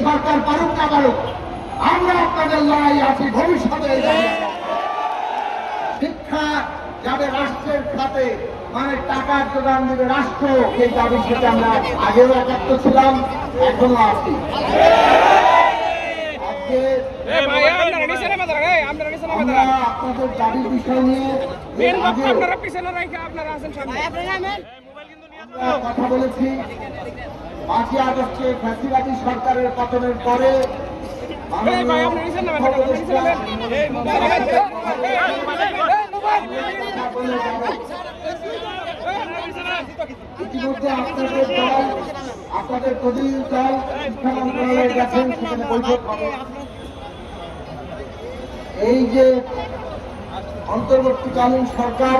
সরকার পারুক না পারুক, আমরা আপনাদের লড়াই আছি ভবিষ্যতে। শিক্ষা যাবে রাষ্ট্রের খাতে, মানে টাকার যোগান দেবে রাষ্ট্র, এই দাবির সাথে আমরা আগেও একাত্ম ছিলাম, এখনো আছি। আমরা আপনাদের দাবির বিষয় নিয়ে কথা বলেছি। 5ই আগস্টে ফ্যাসিবাদী সরকারের পতনের পরে ইতিমধ্যে আপনাদের দল, আপনাদের প্রতিনিধি দল শিক্ষা মন্ত্রণালয়ে গেছেন, সেখানে বৈঠক হবে। এই যে অন্তর্বর্তীকালীন সরকার,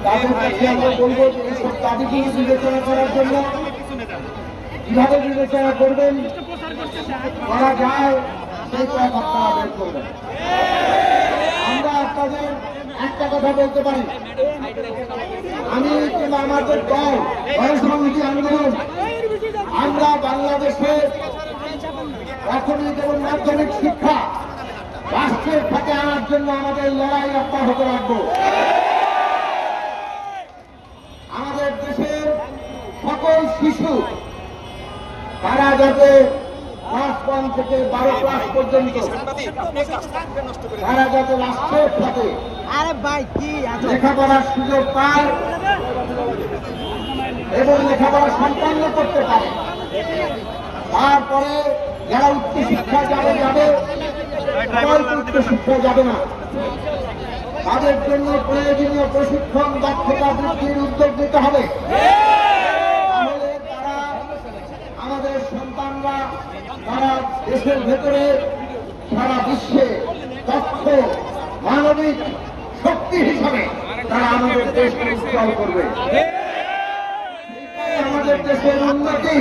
তাদের কাছে আমরা বলবো যে এইসব দাবিগুলো বিবেচনা করার জন্য কিভাবে বিবেচনা করবেন, করা যায় সেই কথাবার্তা বের করবেন। আমরা আপনাদের একটা কথা বলতে পারি, আমি কিংবা আমাদের দল গণসংহতি আন্দোলন, আমরা বাংলাদেশে প্রাথমিক এবং মাধ্যমিক শিক্ষা রাষ্ট্রের খাতে আনার জন্য আমাদের লড়াই অব্যাহত রাখবো। আমাদের দেশের সকল শিশু তারা যাতে ক্লাস 1 থেকে 12 ক্লাস পর্যন্ত তারা যাতে রাষ্ট্রের খাতে লেখাপড়ার সুযোগ পায় এবং লেখাপড়া সম্পন্ন করতে পারে। তারপরে যারা উচ্চশিক্ষা যাবে উচ্চ শিক্ষা যাবে না, তাদের জন্য প্রয়োজনীয় প্রশিক্ষণ দক্ষতা বৃদ্ধির উদ্যোগ নিতে হবে। তাহলে তারা আমাদের সন্তানরা তারা দেশের ভেতরে সারা বিশ্বে দক্ষ মানবিক শক্তি হিসাবে তারা আমাদের দেশকে উজ্জ্বল করবে। আমাদের দেশের উন্নতি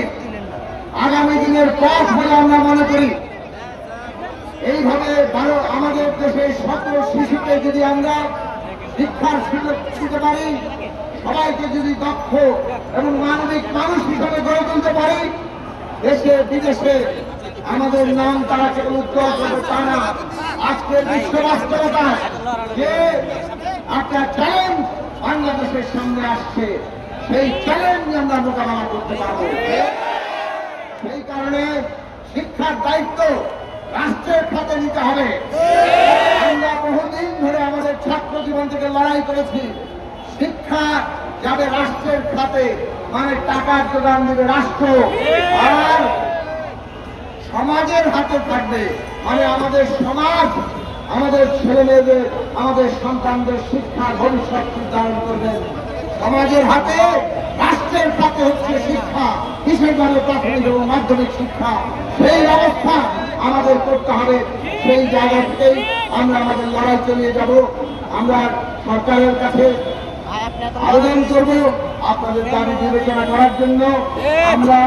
আগামী দিনের পথ বলে আমরা মনে করি। এইভাবে আমাদের দেশের সকল শিশুকে যদি আমরা শিক্ষার সুযোগ দিতে পারি, সবাইকে যদি দক্ষ এবং মানবিক মানুষ হিসাবে গড়ে তুলতে পারি, দেশে বিদেশে আমাদের নাম তারা কেবল উজ্জ্বল করবে তা না, আজকের বিশ্ব বাস্তবতা যে একটা চ্যালেঞ্জ বাংলাদেশের সামনে আসছে, সেই চ্যালেঞ্জ আমরা মোকাবেলা করতে পারব। সেই কারণে শিক্ষার দায়িত্ব রাষ্ট্রের খাতে নিতে হবে। আমরা বহুদিন ধরে আমাদের ছাত্র জীবন থেকে লড়াই করেছি, শিক্ষা যাবে রাষ্ট্রের খাতে, মানে টাকার যোগান দেবে রাষ্ট্র, আর সমাজের হাতে থাকবে, মানে আমাদের সমাজ আমাদের ছেলে মেয়েদের, আমাদের সন্তানদের শিক্ষার ভবিষ্যৎ নির্ধারণ করবেন। সমাজের হাতে, রাষ্ট্রের হাতে হচ্ছে শিক্ষা, বিশেষভাবে প্রাথমিক এবং মাধ্যমিক শিক্ষা। সেই অবস্থা আমাদের করতে হবে। সেই জায়গা থেকেই আমরা আমাদের লড়াই চালিয়ে যাব। আমরা সরকারের কাছে আবেদন করব আপনাদের দাবি বিবেচনা করার জন্য। আমরা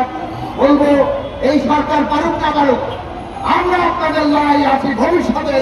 বলবো এই সরকার পারুক না পারুক, আমরা আপনাদের লড়াই আছি ভবিষ্যতে।